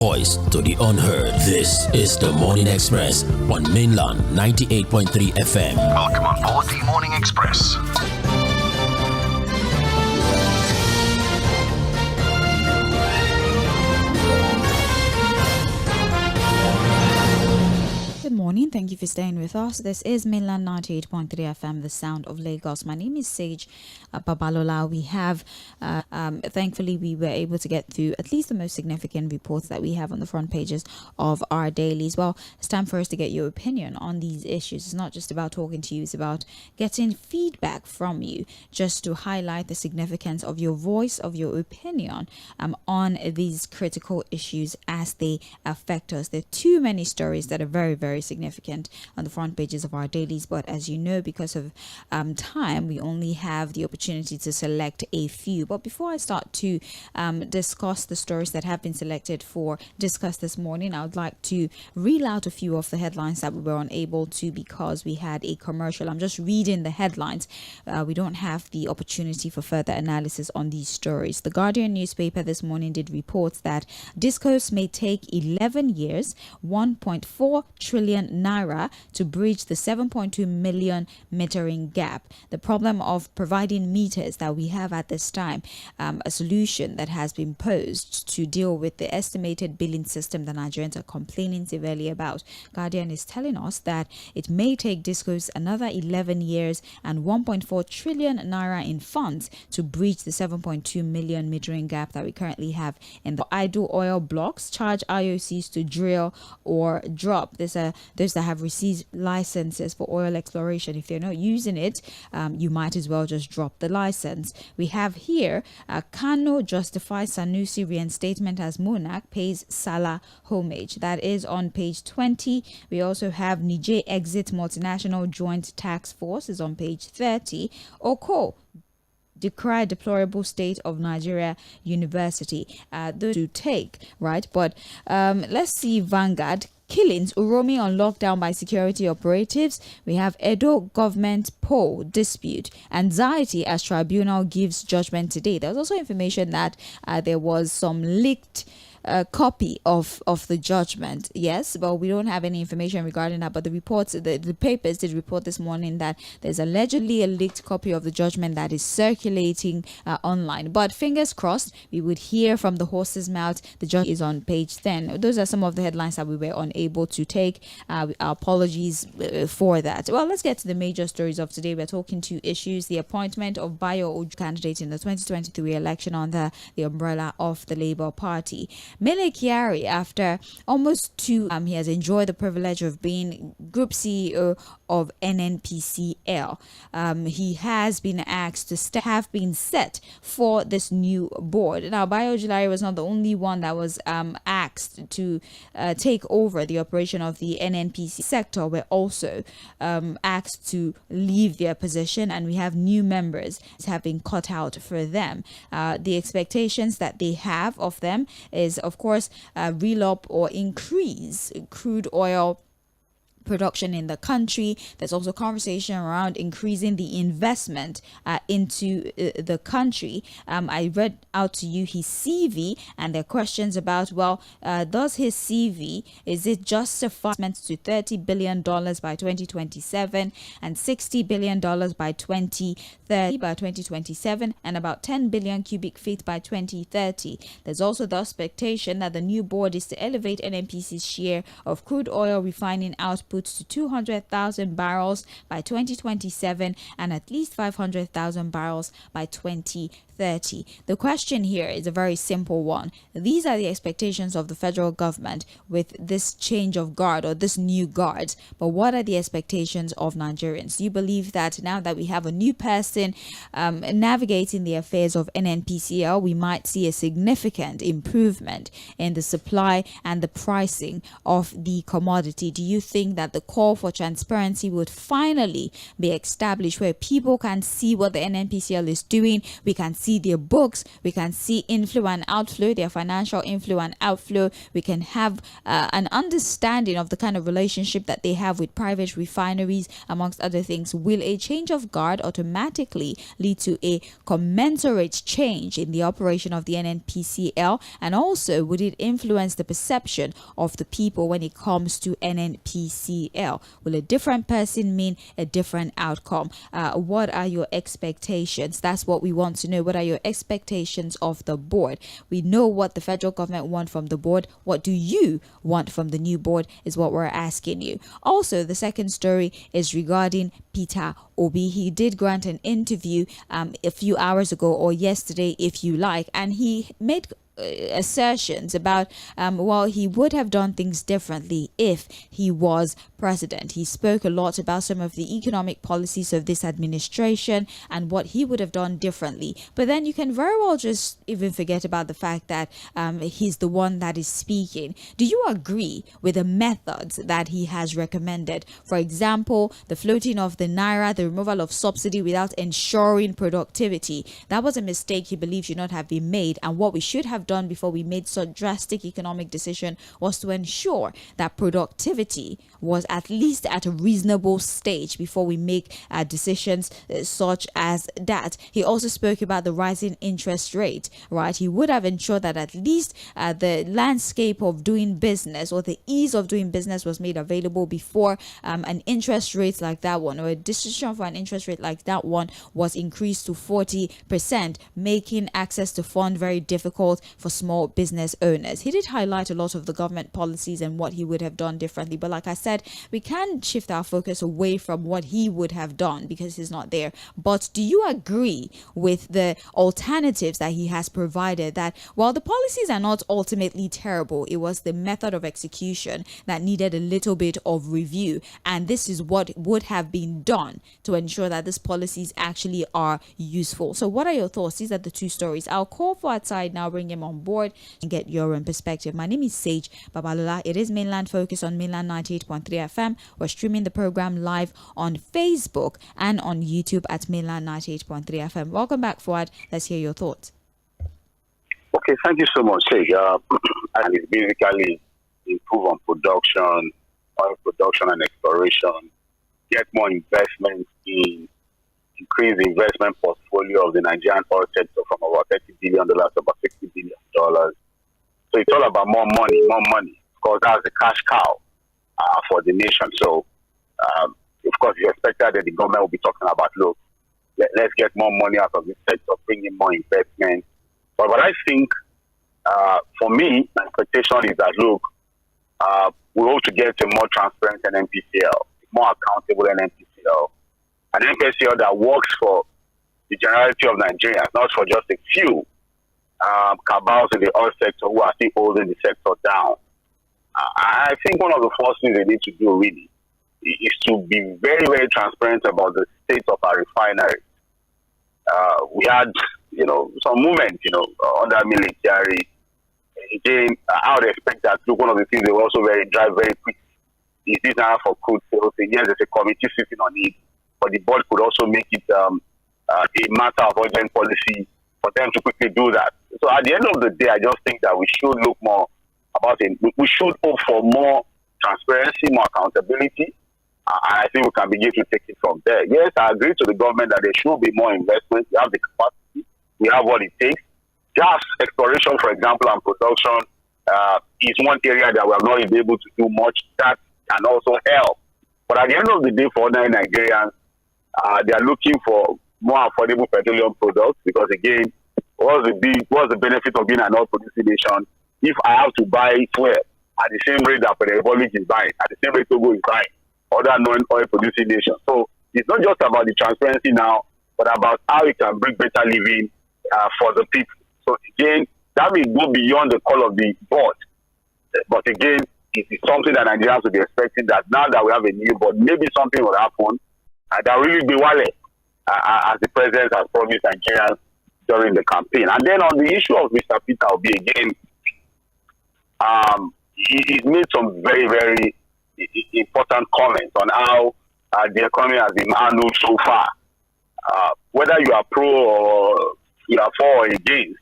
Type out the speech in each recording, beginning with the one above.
Voice to the unheard. This is the Morning Express on Mainland 98.3 FM. Welcome on board the Morning Express. Good morning. Thank you for staying with us. This is Mainland 98.3 FM, the sound of Lagos. My name is Sage Babalola. We have, thankfully, we were able to get through at least the most significant reports that we have on the front pages of our dailies. Well, it's time for us to get your opinion on these issues. It's not just about talking to you, it's about getting feedback from you, just to highlight the significance of your voice, of your opinion on these critical issues as they affect us. There are too many stories that are very, very significant on the front pages of our dailies, but as you know, because of time, we only have the opportunity to select a few. But before I start to discuss the stories that have been selected for discuss this morning, I would like to reel out a few of the headlines that we were unable to because we had a commercial. I'm just reading the headlines. We don't have the opportunity for further analysis on these stories. The Guardian newspaper this morning did report that discos may take 11 years, 1.4 trillion naira to bridge the 7.2 million metering gap. The problem of providing meters that we have at this time, a solution that has been posed to deal with the estimated billing system that Nigerians are complaining severely about. Guardian is telling us that it may take discos another 11 years and 1.4 trillion naira in funds to bridge the 7.2 million metering gap that we currently have in the idle oil blocks. Charge IOCs to drill or drop. Those that have received licenses for oil exploration, if they're not using it, you might as well just drop the license. We have here Kano justifies Sanusi reinstatement as monarch, pays Salah homage. That is on page 20. We also have Niger exit multinational joint task force is on page 30. Oko decry deplorable state of Nigeria University. Those to take, right? But let's see Vanguard. Killings, Uromi on lockdown by security operatives. We have Edo government poll dispute. Anxiety as tribunal gives judgment today. There was also information that there was some leaked copy of the judgment. Yes, but we don't have any information regarding that. But the reports, the papers did report this morning that there's allegedly a leaked copy of the judgment that is circulating online. But fingers crossed, we would hear from the horse's mouth. The judge is on page 10. Those are some of the headlines that we were unable to take. Our apologies for that. Well, let's get to the major stories of today. We're talking to issues: the appointment of Bayo Ojo candidate in the 2023 election under the umbrella of the Labour Party. Mele Kyari, after almost 2 he has enjoyed the privilege of being Group CEO of NNPCL. He has been asked to have been set for this new board. Now, Bayo Julari was not the only one that was asked to take over the operation of the NNPC sector. We're also asked to leave their position, and we have new members have been cut out for them. The expectations that they have of them is, of course, reel up or increase crude oil production in the country. There's also conversation around increasing the investment into the country. I read out to you his CV, and there are questions about, well, does his CV, is it justified to $30 billion by 2027 and $60 billion by 2030 by 2027 and about 10 billion cubic feet by 2030. There's also the expectation that the new board is to elevate NNPC's share of crude oil refining output to 200,000 barrels by 2027 and at least 500,000 barrels by 2030. The question here is a very simple one. These are the expectations of the federal government with this change of guard or this new guard. But what are the expectations of Nigerians? Do you believe that now that we have a new person navigating the affairs of NNPCL, we might see a significant improvement in the supply and the pricing of the commodity? Do you think that the call for transparency would finally be established where people can see what the NNPCL is doing? We can see their books, we can see inflow and outflow, their financial inflow and outflow. We can have an understanding of the kind of relationship that they have with private refineries, amongst other things. Will a change of guard automatically lead to a commensurate change in the operation of the NNPCL? And also, would it influence the perception of the people when it comes to NNPCL? Will a different person mean a different outcome? What are your expectations? That's what we want to know. What are your expectations of the board? We know what the federal government want from the board. What do you want from the new board is what we're asking you. Also, the second story is regarding Peter Obi. He did grant an interview a few hours ago, or yesterday if you like, and he made assertions about he would have done things differently if he was president. He spoke a lot about some of the economic policies of this administration and what he would have done differently. But then you can very well just even forget about the fact that he's the one that is speaking. Do you agree with the methods that he has recommended? For example, the floating of the naira, the removal of subsidy without ensuring productivity. That was a mistake he believes should not have been made, and what we should have done before we made such drastic economic decision was to ensure that productivity was at least at a reasonable stage before we make decisions such as that. He also spoke about the rising interest rate, right? He would have ensured that at least the landscape of doing business, or the ease of doing business, was made available before an interest rate like that one, or a decision for an interest rate like that one, was increased to 40%, making access to fund very difficult for small business owners. He did highlight a lot of the government policies and what he would have done differently, but like I said, we can shift our focus away from what he would have done because he's not there. But do you agree with the alternatives that he has provided, that while the policies are not ultimately terrible, it was the method of execution that needed a little bit of review, and this is what would have been done to ensure that these policies actually are useful? So what are your thoughts? These are the two stories. I'll call for outside now, bring him on board and get your own perspective. My name is Sage Babalola. It is Mainland Focus on Mainland 98.3 FM. We're streaming the program live on Facebook and on YouTube at Mainland 98.3 FM. Welcome back, Fuad. Let's hear your thoughts. Okay, thank you so much, Sage. And it's basically improve on production, oil production and exploration, get more investment in, increase the investment portfolio of the Nigerian oil sector from about $30 billion to about $60 billion. So it's all about more money, because that's the cash cow for the nation. So, of course, you expected that the government will be talking about, look, let's get more money out of this sector, bring in more investment. But what I think, for me, my expectation is that, look, we hope to get a more transparent NNPCL, more accountable NNPCL, an NNPCL that works for the generality of Nigerians, not for just a few cabals in the oil sector who are still holding the sector down. I think one of the first things they need to do really is to be very, very transparent about the state of our refineries. We had, some movement, under military. Again, I would expect that one of the things they will also drive very quick is this now for crude sales. Yes, there's a committee sitting on it, but the board could also make it a matter of urgent policy for them to quickly do that. So at the end of the day, I just think that we should look more about it. We should hope for more transparency, more accountability. I think we can begin to take it from there. Yes, I agree to the government that there should be more investment. We have the capacity. We have what it takes. Gas exploration, for example, and production is one area that we have not been able to do much. That can also help. But at the end of the day, for ordinary Nigerians, they are looking for more affordable petroleum products, because again, what's the benefit of being an oil producing nation if I have to buy fuel at the same rate that the Republic is buying, at the same rate Togo is buying, other non-oil producing nations? So it's not just about the transparency now, but about how we can bring better living for the people. So again, that will go beyond the call of the board. But again, it is something that Nigerians will be expecting, that now that we have a new board, maybe something will happen that will really be wale, as the president has promised Nigerians during the campaign. And then on the issue of Mr. Peter Obi, again, he's made some very, very important comments on how the economy has been handled so far. Whether you are pro or you are for or against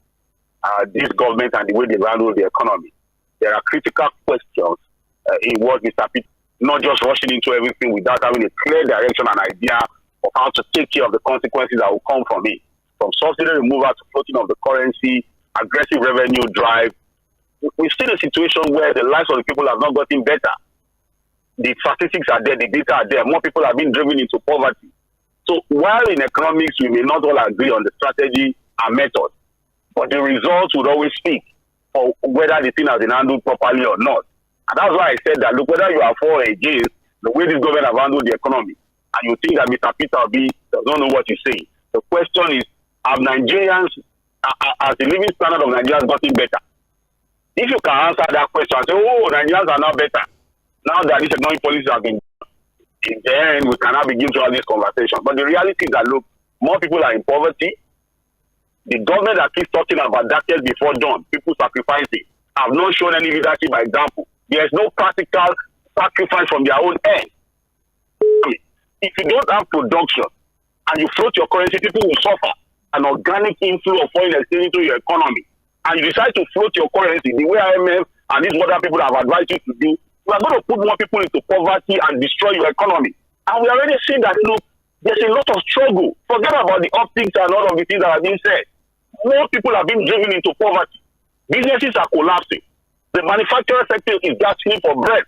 this government and the way they handle the economy. There are critical questions in what Mr. Pitt, not just rushing into everything without having a clear direction and idea of how to take care of the consequences that will come from it. From subsidy removal to floating of the currency, aggressive revenue drive. We've seen a situation where the lives of the people have not gotten better. The statistics are there, the data are there. More people have been driven into poverty. So while in economics we may not all agree on the strategy and method, but the results would always speak for whether the thing has been handled properly or not. And that's why I said that, look, whether you are for or against the way this government have handled the economy, and you think that Mr. Peter Obi does not know what you say, the question is, have Nigerians, has the living standard of Nigerians gotten better? If you can answer that question and say, oh, Nigerians are now better, now that this economic policies have been, then we cannot begin to have this conversation. But the reality is that, look, more people are in poverty. The government that keeps talking about that case before dawn, people sacrificing, have not shown any leadership by example. There is no practical sacrifice from their own end. If you don't have production and you float your currency, people will suffer an organic inflow of foreign exchange into your economy. And you decide to float your currency the way IMF and these other people have advised you to do, you are going to put more people into poverty and destroy your economy. And we already see that, look, there's a lot of struggle. Forget about the optics and all of the things that have been said. More people have been driven into poverty. Businesses are collapsing. The manufacturing sector is gasping for breath.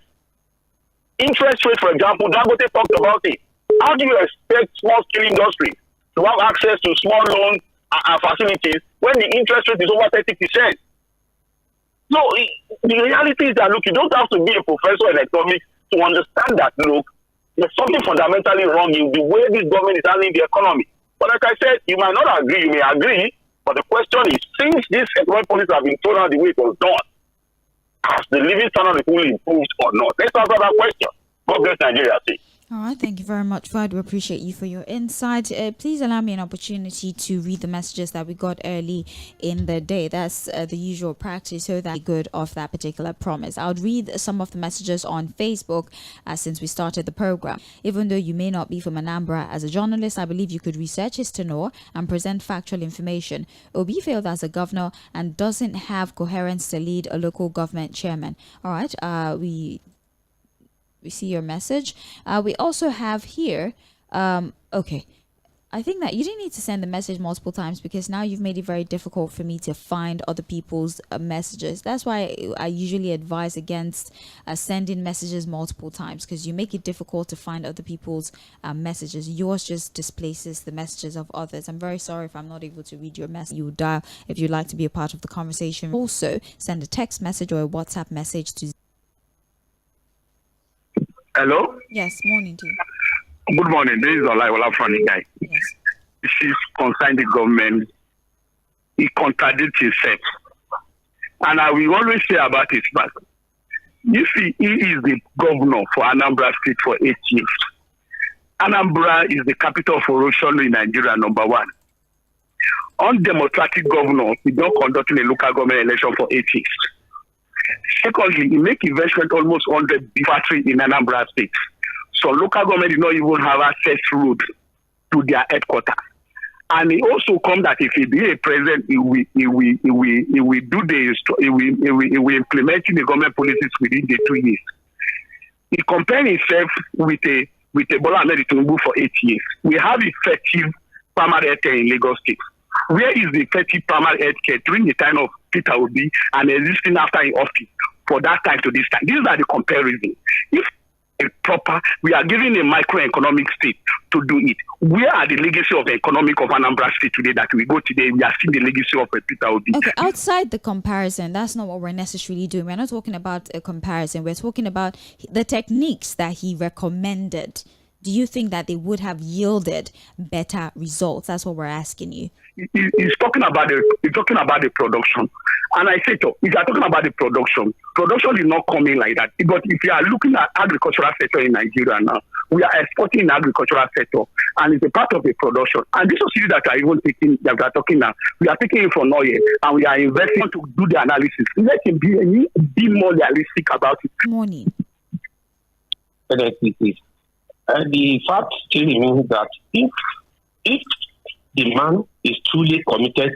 Interest rates, for example, Dangote talked about it. How do you expect small-scale industries to have access to small loan facilities when the interest rate is over 30%? So the reality is that, look, you don't have to be a professor in economics to understand that, look, there's something fundamentally wrong in the way this government is handling the economy. But like I said, you might not agree, you may agree, but the question is, since these economic policies have been thrown out the way it was done, has the living standard of people improved or not? Let's answer that question. God bless Nigeria. All right, thank you very much, Fad. We appreciate you for your insight. Please allow me an opportunity to read the messages that we got early in the day. That's the usual practice, so that good of that particular promise. I'll read some of the messages on Facebook since we started the program. Even though you may not be from Anambra, as a journalist, I believe you could research his tenure and present factual information. Obi failed as a governor and doesn't have coherence to lead a local government chairman. All right, we see your message. We also have here, okay, I think that you didn't need to send the message multiple times, because now you've made it very difficult for me to find other people's messages. That's why I usually advise against sending messages multiple times, because you make it difficult to find other people's messages. Yours just displaces the messages of others. I'm very sorry if I'm not able to read your message. You dial if you'd like to be a part of the conversation. Also, send a text message or a WhatsApp message to... Hello? Yes, morning to you. Good morning. This is 괰ᴏᴏᴜ from the guy. Yes. She's concerned the government. He contradicts himself. And I will always say about his back. You see, he is the governor for Anambra State for 8 years. Anambra is the capital of Oрошolu in Nigeria, number one. Undemocratic governor, he don't conduct a local government election for 8 years. Secondly, he make investment almost 100 factories in Anambra State. So local government did not even have access road to their headquarters. And he also come that if he be a president, he will implementing the government policies within the 2 years. He compared himself with a Bola Ahmed Tinubu for 8 years. We have effective primary health care in Lagos State. Where is the effective primary health care during the time of Peter Obi and existing after in office for that time to this time? These are the comparisons. If proper, we are giving a microeconomic state to do it. Where are the legacy of the economic of Anambra State today that we go today? We are seeing the legacy of Peter Obi. Okay, outside the comparison, that's not what we're necessarily doing. We're not talking about a comparison. We're talking about the techniques that he recommended. Do you think that they would have yielded better results? That's what we're asking you. He's talking about the production. And I say, if you are talking about the production is not coming like that. But if you are looking at agricultural sector in Nigeria now, we are exporting in agricultural sector, and it's a part of the production. And this subsidy that are even taking, that we are talking now, we are taking it from oil, and we are investing to do the analysis. Let him be more realistic about it. Morning. And the fact still remains that if the man is truly committed,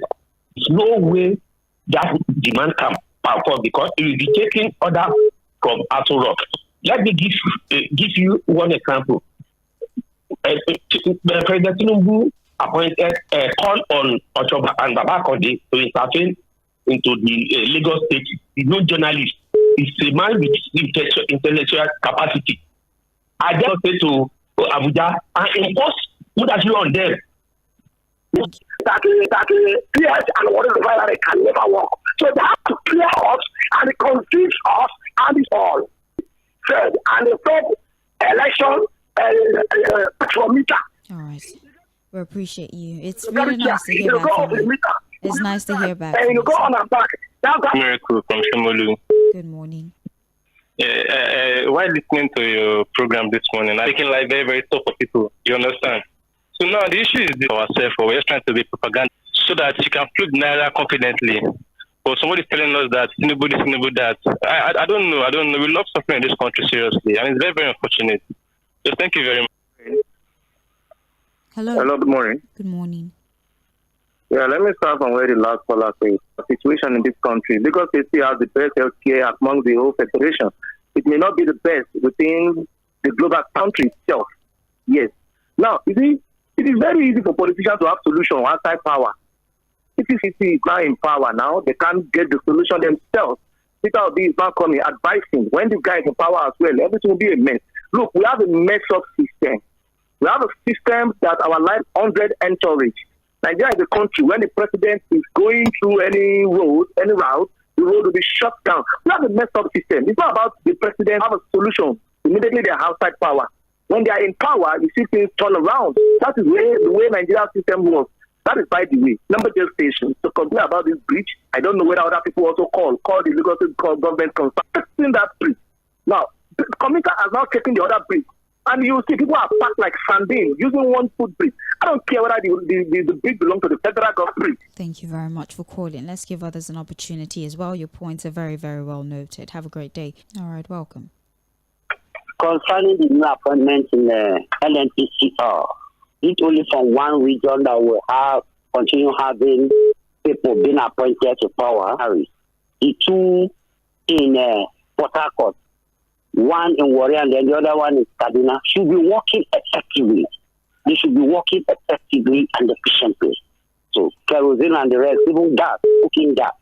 there's no way that the man can perform because he will be taking order from Aso Rock. Let me give you one example. President Tinubu appointed a call on Ochoba and Babakode to intervene into the Lagos State. He's no journalist. He's a man with intellectual capacity. I just say to Abuja and impose Mudashiru on them. That PS and water refinery can never work. So they have to clear us and confuse us and it's all. Third, and the third election from meter. All right. We appreciate you. It's really nice to hear back from you. It's nice to hear back. And you go on and back. Miracle from Shomolu. Good morning. While listening to your program this morning, I'm thinking like very, very tough for people. You understand? So now the issue is for ourselves, or we're just trying to be propaganda so that you can flip Naira confidently. But somebody's telling us that Tinubu this, Tinubu that. I don't know. We love suffering in this country seriously, and it's very, very unfortunate. So thank you very much. Hello. Hello, good morning. Good morning. Yeah, let me start from where the last caller said. The situation in this country, Lagos State has the best healthcare among the whole federation. It may not be the best within the global country itself. Yes. Now, you see, it is very easy for politicians to have solution outside power. If you see is now in power now, they can't get the solution themselves. Peter Obi is now coming, advising. When the guy is in power as well, everything will be a mess. Look, we have a messed up system. We have a system that our life 100 encourage. Nigeria is a country when the president is going through any road, the road will be shut down. We have a messed up system. It's not about the president have a solution. Immediately they are outside power. When they are in power, you see things turn around. That is the way Nigeria's system works. That is by the way. Number 10 station. To complain about this bridge, I don't know whether other people also call the Lagos government constructing that bridge. Now, the commuter has now taken the other bridge. And you see people are packed like sardines using one footbridge. I don't care whether the bridge belongs to the federal government. Thank you very much for calling. Let's give others an opportunity as well. Your points are very, very well noted. Have a great day. All right, welcome. Concerning the new appointment in the NNPCL, it's only from one region that will continue having people being appointed to power. The two in Port Harcourt, one in Warrior and then the other one in Kaduna, should be working effectively. They should be working effectively and efficiently. So kerosene and the rest, even gas, cooking gas.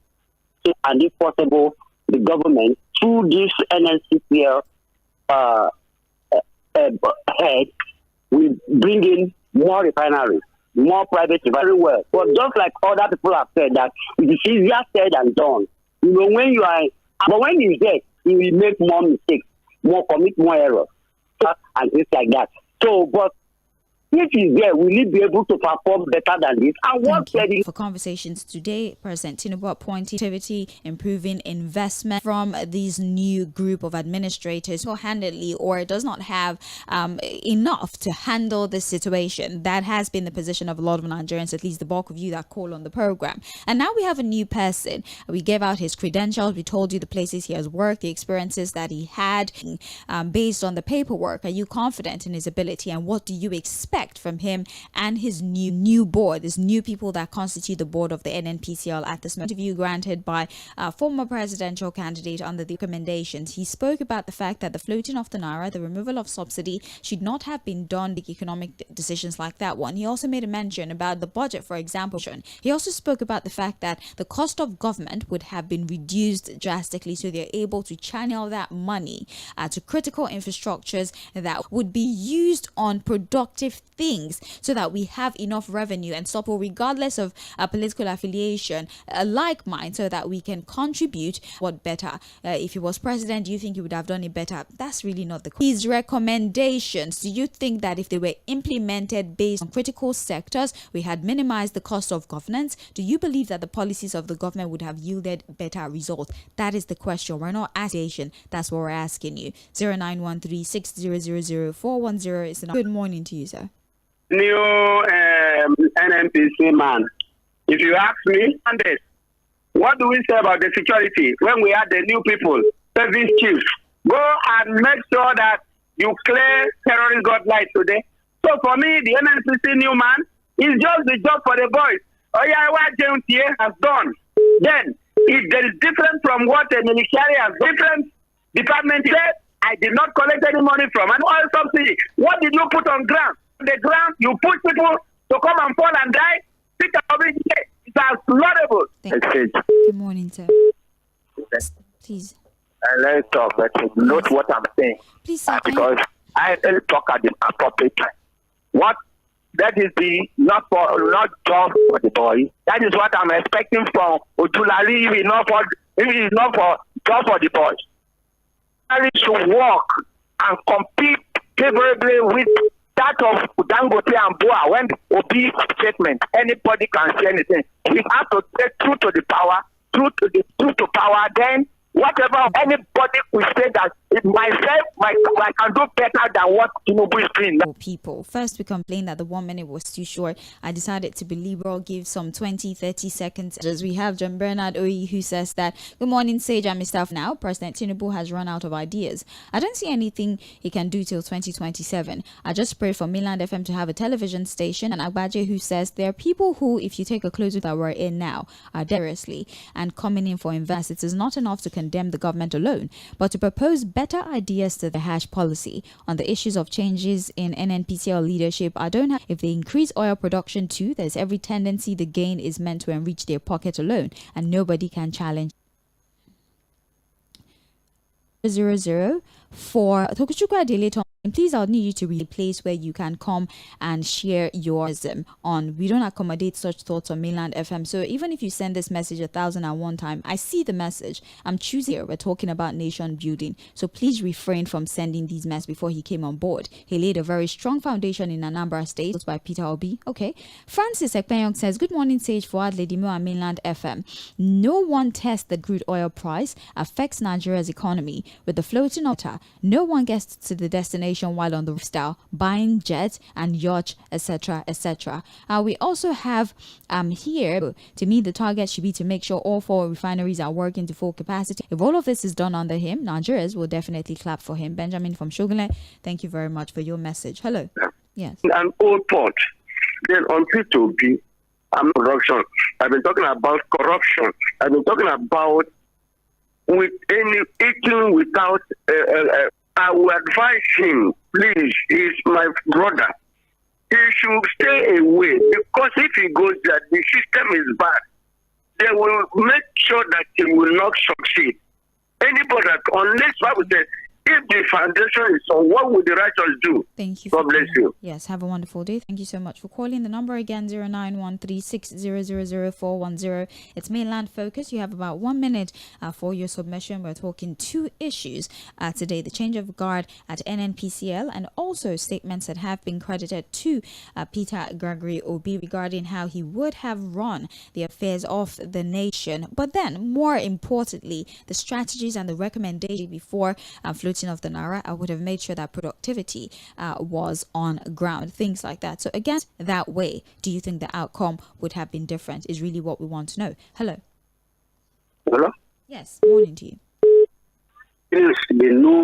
So, and if possible, the government, through this NNCPL head, will bring in more refineries, more private refineries. Well, but just like other people have said, that it is easier said than done. You know, but when he's there, he will make more mistakes, commit more errors, and things like that. So, but if he's there, will he be able to perform better than this? And what for conversations today, President Tinubu appointed activity, improving investment from these new group of administrators who handedly or does not have enough to handle this situation. That has been the position of a lot of Nigerians, at least the bulk of you that call on the program. And now we have a new person. We gave out his credentials. We told you the places he has worked, the experiences that he had based on the paperwork. Are you confident in his ability, and what do you expect from him and his new board, these new people that constitute the board of the NNPCL at this moment? Interview granted by a former presidential candidate under the recommendations. He spoke about the fact that the floating of the Naira, the removal of subsidy, should not have been done with economic decisions like that one. He also made a mention about the budget, for example. He also spoke about the fact that the cost of government would have been reduced drastically, so they're able to channel that money to critical infrastructures that would be used on productive things, so that we have enough revenue and support, regardless of political affiliation, like mine, so that we can contribute what better. If he was president, do you think he would have done it better? That's really not the question. These recommendations, do you think that if they were implemented based on critical sectors, we had minimized the cost of governance? Do you believe that the policies of the government would have yielded better results? That is the question. We're not asking. That's what we're asking you. 0913 6000 410 is the number. Good morning to you, sir. New NNPC man. If you ask me, what do we say about the security when we had the new people, service chiefs? Go and make sure that you clear terrorist godlight today. So for me, the NNPC new man It's just the job for the boys. Oh yeah, what Jᴏɪᴜ has done. Then, if there is different from what a military has different department said, I did not collect any money from an oil subsidy. What did you put on ground? On the ground, you put people to come and fall and die. Peter Obi, it's as laudable. Good morning, sir. Please. Let's talk, but note what I'm saying. Please, sir. Because I will talk at the appropriate time. What? That is not job for the boy. That is what I'm expecting from Ojulari. If it's not for job for the boys. He should work and compete favorably with that of Dangote and Boa. When Obi statement, anybody can say anything. We have to take truth to power, then whatever anybody will say that I can do better than what Tinubu is doing now. People. First, we complained that the 1 minute was too short. I decided to be liberal, give some 20-30 seconds. As we have John Bernard Oyi, who says that, good morning, Sage and Mr. Now, President Tinubu has run out of ideas. I don't see anything he can do till 2027. I just pray for Mainland FM to have a television station. And Agbaje, who says there are people who, if you take a close look that we're in now, are seriously and coming in for investments. It is not enough to condemn the government alone, but to propose better ideas to the hash policy on the issues of changes in NNPCL leadership. I don't have, if they increase oil production too, there's every tendency the gain is meant to enrich their pocket alone, and nobody can challenge. 00 for Tokuchukwu Adele. Please, I'll need you to read a place where you can come and share your wisdom on. We don't accommodate such thoughts on Mainland FM. So even if you send this message 1,001 times, I see the message. I'm choosing here. We're talking about nation building. So please refrain from sending these messages before he came on board. He laid a very strong foundation in Anambra State by Peter Obi. Okay. Francis Ekpenyong says, good morning, Sage, Fuad, Lady Mo and Mainland FM. No one test the crude oil price affects Nigeria's economy. With the floating water, no one gets to the destination while on the style, buying jets and yachts, etc., etc. We also have here, to me, the target should be to make sure all 4 refineries are working to full capacity. If all of this is done under him, Nigerians will definitely clap for him. Benjamin from Shogunle, thank you very much for your message. Hello. Yes. An old port. Then on P2B, production. I've been talking about corruption. I've been talking about eating without. I will advise him, please, he's my brother. He should stay away, because if he goes there, the system is bad. They will make sure that he will not succeed. Anybody, unless Bible says, if the foundation is on, what would the righteous do? Thank you. God bless you. Yes, have a wonderful day. Thank you so much for calling. The number again, 091360000410. It's Mainland Focus. You have about 1 minute for your submission. We're talking 2 issues today. The change of guard at NNPCL and also statements that have been credited to Peter Gregory Obi regarding how he would have run the affairs of the nation. But then, more importantly, the strategies and the recommendation before floating of the Naira, I would have made sure that productivity was on ground, things like that. So again, that way, do you think the outcome would have been different is really what we want to know. Hello. Hello? Yes, morning to you. Yes,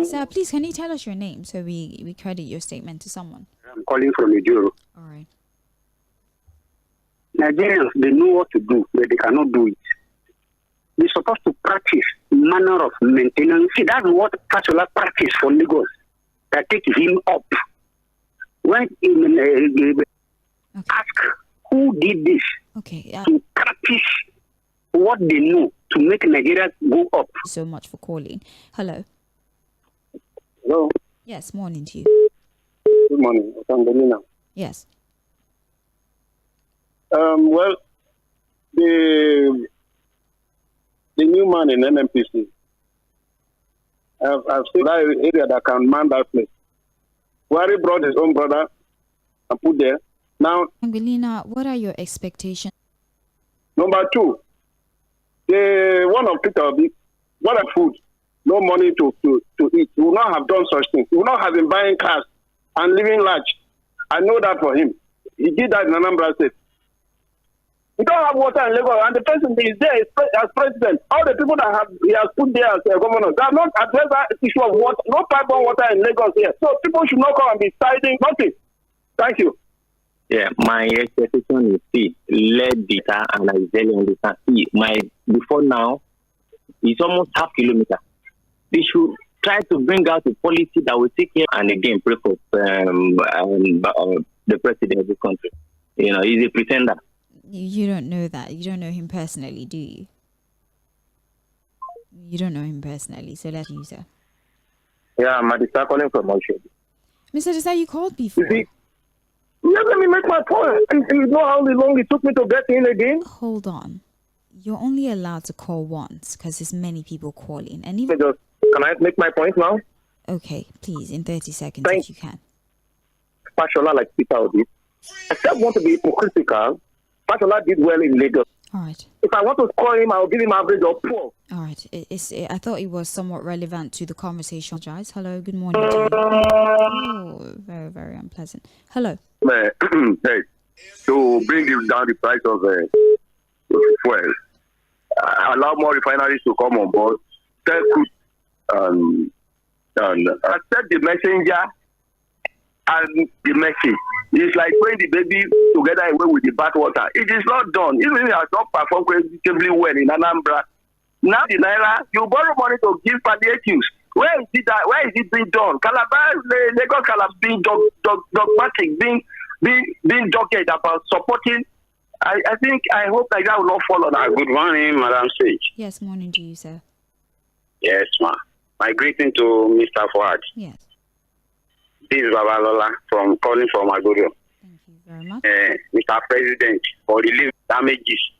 Sir, please, can you tell us your name so we credit your statement to someone? I'm calling from Nigeria. All right. Nigerians, they know what to do, but they cannot do it. They're supposed to practice manner of maintenance. See, that's what Fashola practice for Lagos. That takes him up. When ask who did this, to practice what they know to make Nigeria go up. Thank you so much for calling. Hello. Hello. Yes, morning to you. Good morning. Yes. Well, the new man in NNPC, I've seen that area that can man that place. Wari brought his own brother and put there. Now, Angelina, what are your expectations? Number 2, the one of Peter Obi, what a food, no money to eat. He will not have done such things. He will not have been buying cars and living large. I know that for him. He did that in Anambra State. We don't have water in Lagos, and the person is there as president. All the people that he has put there as governor, they have not addressed that issue of water. No pipe on water in Lagos here. So people should not come and be citing nothing. Thank you. Yeah, my expectation is see, let data and I tell understand. See, before now, it's almost half kilometer. They should try to bring out a policy that will take care and again pray for the president of the country. You know, he's a pretender. You don't know that. You don't know him personally, do you? You don't know him personally, so let's use her. Yeah, I'm Adisa calling from Osho. Mr. Adisa, you called before. You see, let me make my point. And you know how long it took me to get in again? Hold on. You're only allowed to call once because there's many people calling. And even Can I make my point now? Okay, please, in 30 seconds if you can. Fashola like Peter Obi. I still want to be hypocritical. Fashola did well in Lagos. All right. If I want to score him, I'll give him average of 4. All right. I thought it was somewhat relevant to the conversation. Guys, hello, good morning to you. Oh, very, very unpleasant. Hello. Hey, to bring down the price of fuel, allow more refineries to come on board, accept the messenger and the message. It's like throwing the baby together away with the bathwater. It is not done. Even if you have not performed relatively well in Anambra, now the Naira, you borrow money to give palliatives. Where is it being done? Calabar, Lagos Calabar being dogmatic, being dogged about supporting. I hope that will not fall on our. Good morning, Madam Sage. Yes, morning to you, sir. Yes, ma'am. My greeting to Mr. Fuad. Yes. This is Babalola calling from Agorio. Thank you very much. Mr. President, for relief damages.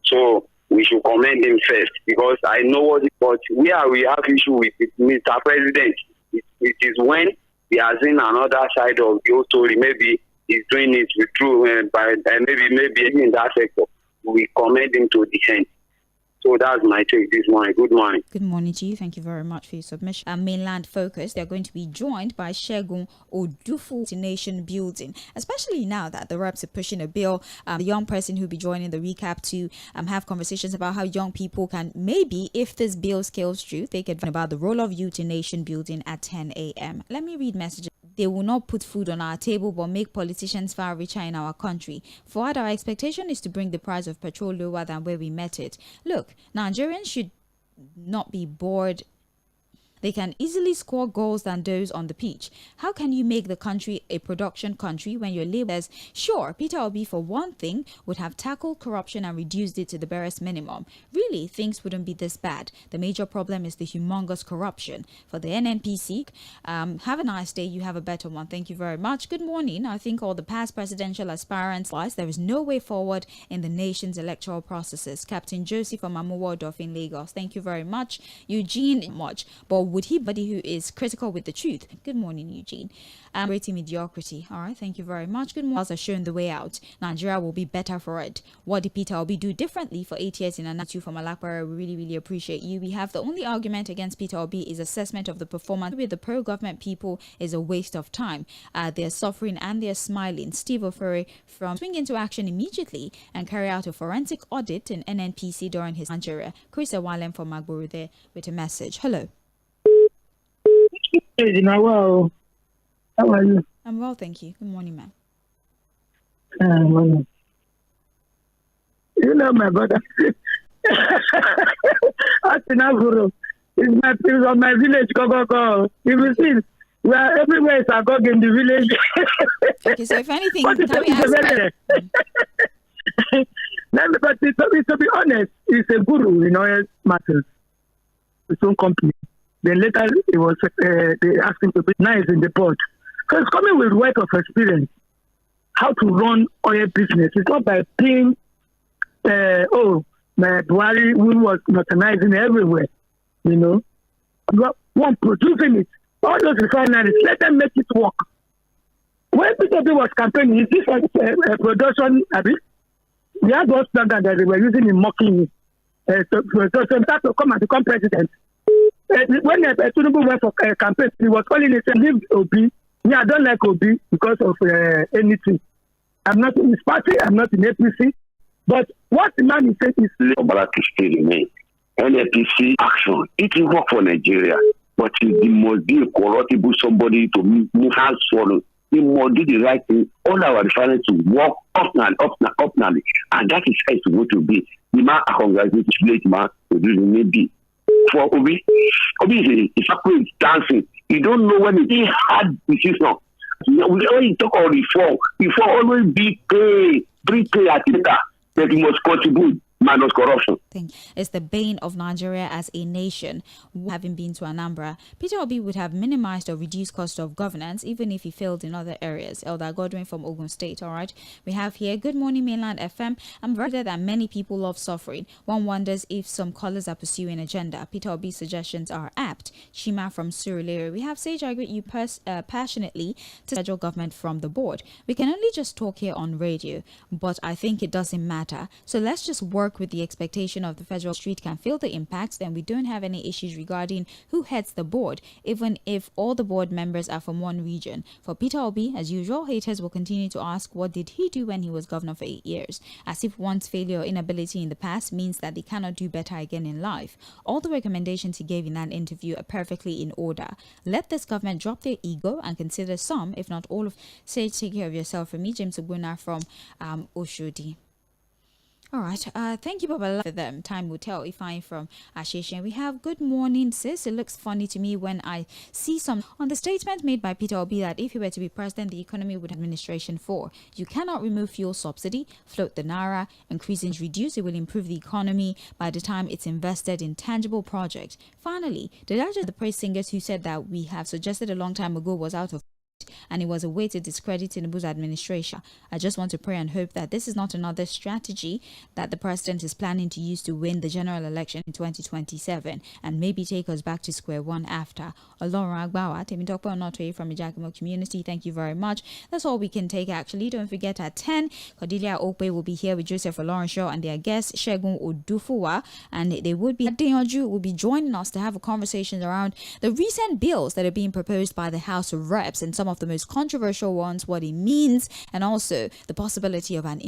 So we should commend him first because I know what it was. We have issue with Mr. President. It is when he has seen another side of the story. Maybe he's doing it with true, maybe in that sector. We commend him to the end. So that's my take this morning. Good morning. Good morning to you. Thank you very much for your submission. Mainland Focus, they're going to be joined by Segun Odufu to nation building, especially now that the reps are pushing a bill. The young person who'll be joining the recap to have conversations about how young people can maybe, if this bill scales through, they can about the role of youth in nation building at 10 a.m. Let me read messages. They will not put food on our table but make politicians far richer in our country. For what our expectation is to bring the price of petrol lower than where we met it. Look, Nigerians should not be bored. They can easily score goals than those on the pitch. How can you make the country a production country when your label says, sure, Peter Obi, for one thing, would have tackled corruption and reduced it to the barest minimum? Really, things wouldn't be this bad. The major problem is the humongous corruption. For the NNPC, have a nice day. You have a better one. Thank you very much. Good morning. I think all the past presidential aspirants, there is no way forward in the nation's electoral processes. Captain Joseph from Amuwodof in Lagos. Thank you very much. Eugene, much. But would he be who is critical with the truth? Good morning, Eugene. Rating mediocrity. All right, thank you very much. Good morning. Are shown the way out. Nigeria will be better for it. What did Peter Obi do differently for 8 years in Anatu from Alakbara? We really, really appreciate you. We have the only argument against Peter Obi is assessment of the performance with the pro-government people is a waste of time. They're suffering and they're smiling. Steve Ofori from swing into action immediately and carry out a forensic audit in NNPC during his Nigeria. Chris Ewalem from Magboro there with a message. Hello. Hey, how are you? I'm well, thank you. Good morning, ma'am. You know my brother. Atinaguru is on my village. Go. You see, we are everywhere. It's a gog in the village. Okay, so if anything, can we ask? But to be honest, he's a guru in oil matters. His own company. Then later, it was they asked him to be nice in the port. Because coming with wealth of experience, how to run oil business. It's not by paying, my Buhari who was modernizing everywhere, you know. One producing it. All those refineries, let them make it work. When Peter was campaigning, is this a production habit? We had one slogan that they were using in mocking to come and become president. When Tinubu went for campaign, he was calling it leave Obi. Me, I don't like Obi because of anything. I'm not in his party, I'm not in APC. But what the man is saying is to still remain. NAPC action. It will work for Nigeria, but it must be a corruptible somebody to move hands for we must do the right thing. All our refineries to work up and and that is how it's going to be. The man I congratulate this great man to do maybe. For Obi is dancing. You don't know when it is hard decision. We only talk about reform. Reform always be pay at later, that we must contribute minus corruption. It's the bane of Nigeria as a nation. Having been to Anambra, Peter Obi would have minimized or reduced cost of governance even if he failed in other areas. Elder Godwin from Ogun State. All right, we have here, good morning Mainland FM. I'm very glad that many people love suffering. One wonders if some callers are pursuing agenda. Peter Obi's suggestions are apt. Shima from Surulere. We have Sage, I greet you passionately to federal government from the board. We can only just talk here on radio, but I think it doesn't matter. So let's just work with the expectation of the federal street can feel the impacts, then we don't have any issues regarding who heads the board, even if all the board members are from one region. For Peter Obi, as usual, haters will continue to ask what did he do when he was governor for 8 years, as if one's failure or inability in the past means that they cannot do better again in life. All the recommendations he gave in that interview are perfectly in order. Let this government drop their ego and consider some, if not all of, say, take care of yourself. From me, James Ogbuna from Oshodi. All right. Thank you, Baba, for them. Time will tell. If I'm from Asheshe. We have good morning, sis. It looks funny to me when I see some on the statement made by Peter Obi that if he were to be president, the economy would have administration for. You cannot remove fuel subsidy, float the naira, increase and reduce. It will improve the economy by the time it's invested in tangible projects. Finally, did I just the praise singers who said that we have suggested a long time ago was out of and it was a way to discredit Tinubu's administration. I just want to pray and hope that this is not another strategy that the president is planning to use to win the general election in 2027 and maybe take us back to square one after. Olorun Agbawa, Temitope Onotoye from Ijakimo community, thank you very much. That's all we can take actually. Don't forget at 10, Cordelia Okwe will be here with Joseph Olorunshọ and their guest Segun Odufuwa, and they would be Adeyanju will be joining us to have a conversation around the recent bills that are being proposed by the House of Reps and some of the most controversial ones, what it means, and also the possibility of an